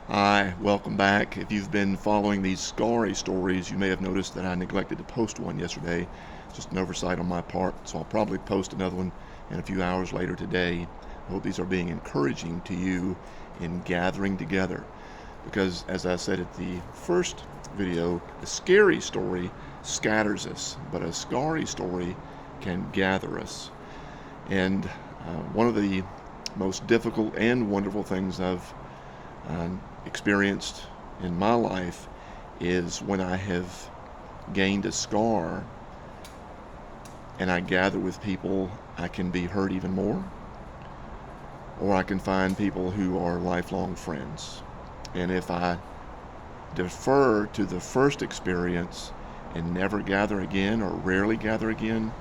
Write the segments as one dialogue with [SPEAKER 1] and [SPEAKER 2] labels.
[SPEAKER 1] Hi, welcome back. If you've been following these scarry stories, you may have noticed that I neglected to post one yesterday. Just an oversight on my part, so I'll probably post another one in a few hours later today. I hope these are being encouraging to you in gathering together. Because, as I said at the first video, a scary story scatters us, but a scarry story can gather us. And one of the most difficult and wonderful things I've uh, experienced in my life is when I have gained a scar and I gather with people, I can be hurt even more, or I can find people who are lifelong friends. And if I defer to the first experience and never gather again or rarely gather again,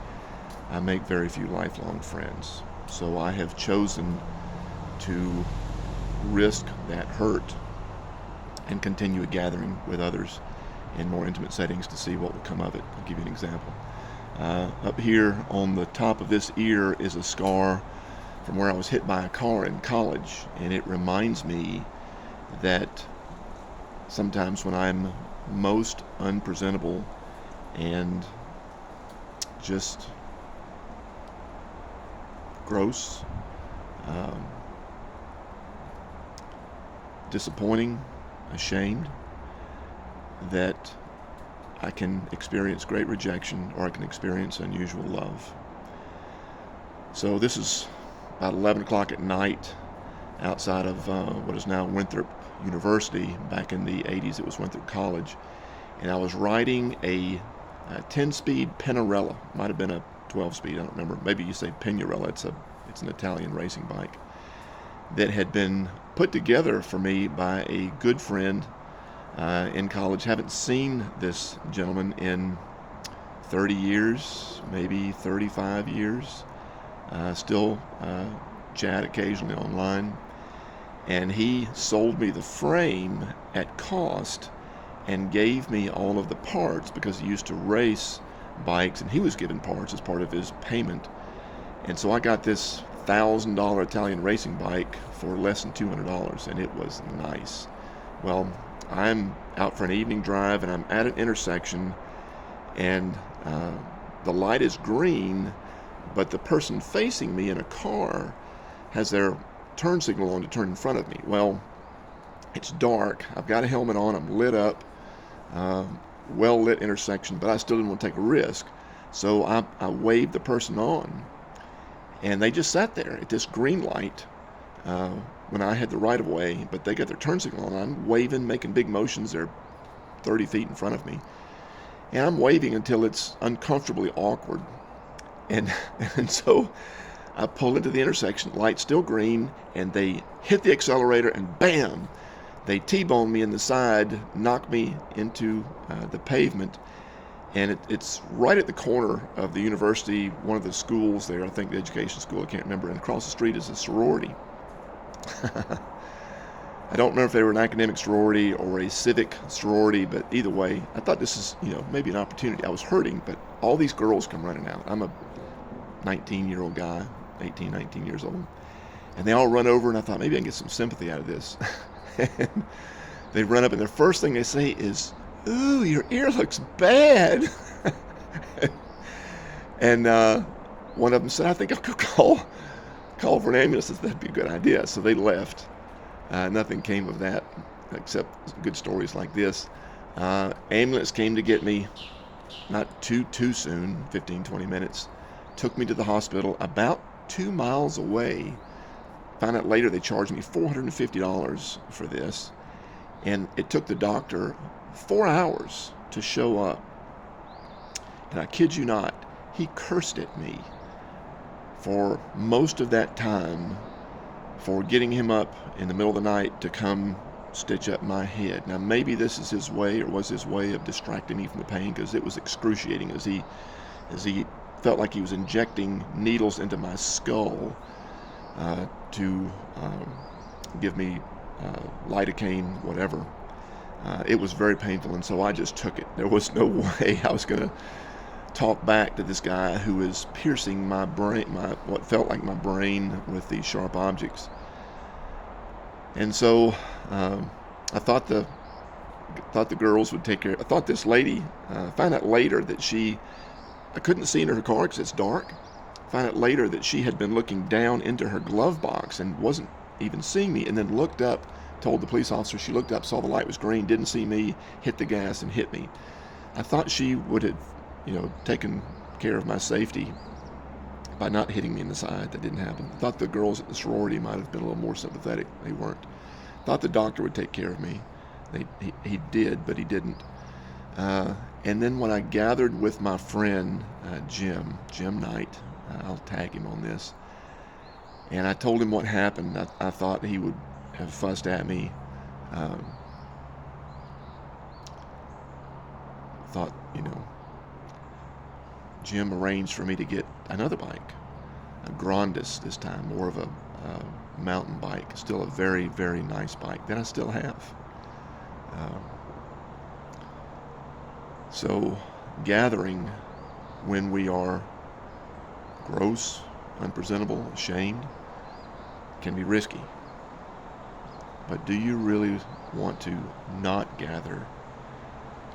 [SPEAKER 1] I make very few lifelong friends. So I have chosen to risk that hurt and continue gathering with others in more intimate settings to see what will come of it. I'll give you an example. Up here on the top of this ear is a scar from where I was hit by a car in college, and it reminds me that sometimes when I'm most unpresentable and just gross, um, disappointing, ashamed, that I can experience great rejection or I can experience unusual love. So this is about 11 o'clock at night outside of what is now Winthrop University. Back in the 80s it was Winthrop College, and I was riding a 10-speed Pinarella. Might have been a 12-speed, I don't remember. Maybe you say Pinarella. It's an Italian racing bike that had been put together for me by a good friend in college. Haven't seen this gentleman in 30 years, maybe 35 years. Still chat occasionally online. And he sold me the frame at cost and gave me all of the parts because he used to race bikes and he was given parts as part of his payment. And so I got this $1,000 Italian racing bike for less than $200, and it was nice. Well, I'm out for an evening drive and I'm at an intersection, and the light is green, but the person facing me in a car has their turn signal on to turn in front of me. Well, it's dark. I've got a helmet on. I'm lit up, well lit intersection, but I still didn't want to take a risk. So I waved the person on, and they just sat there at this green light when I had the right of way, but they got their turn signal on. I'm waving, making big motions. They're 30 feet in front of me, and I'm waving until it's uncomfortably awkward. And so I pull into the intersection, light still green, and they hit the accelerator, and bam, they T-bone me in the side, knock me into the pavement. And it's right at the corner of the university, one of the schools there, I think the education school, I can't remember, and across the street is a sorority. I don't remember if they were an academic sorority or a civic sorority, but either way, I thought this is, maybe an opportunity. I was hurting, but all these girls come running out. I'm a 19-year-old guy, 18, 19 years old, and they all run over, and I thought maybe I can get some sympathy out of this. And they run up, and the first thing they say is, "Ooh, your ear looks bad." And one of them said, "I think I'll go call for an ambulance." That'd be a good idea. So they left. Nothing came of that except good stories like this. Ambulance came to get me, not too soon, 15, 20 minutes. Took me to the hospital about 2 miles away. Found out later they charged me $450 for this. And it took the doctor 4 hours to show up. And I kid you not, he cursed at me for most of that time for getting him up in the middle of the night to come stitch up my head. Now maybe this is his way, or was his way, of distracting me from the pain, because it was excruciating as he felt like he was injecting needles into my skull to give me lidocaine, whatever. It was very painful, and so I just took it. There was no way I was going to talk back to this guy who is piercing my brain, what felt like my brain, with these sharp objects. And so I thought the girls would take care. I thought this lady. Found out later that I couldn't see into her car because it's dark. Found out later that she had been looking down into her glove box and wasn't even seeing me, and then looked up, told the police officer she looked up, saw the light was green, didn't see me, hit the gas and hit me. I thought she would have, taken care of my safety by not hitting me in the side. That didn't happen. I thought the girls at the sorority might have been a little more sympathetic. They weren't. I thought the doctor would take care of me. He did, but he didn't. And then when I gathered with my friend Jim Knight, I'll tag him on this, and I told him what happened. I thought he would have fussed at me. Thought, Jim arranged for me to get another bike, a Grandis this time, more of a mountain bike, still a very, very nice bike that I still have. So gathering when we are gross, unpresentable, ashamed, can be risky. But do you really want to not gather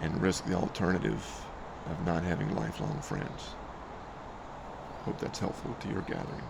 [SPEAKER 1] and risk the alternative of not having lifelong friends? Hope that's helpful to your gathering.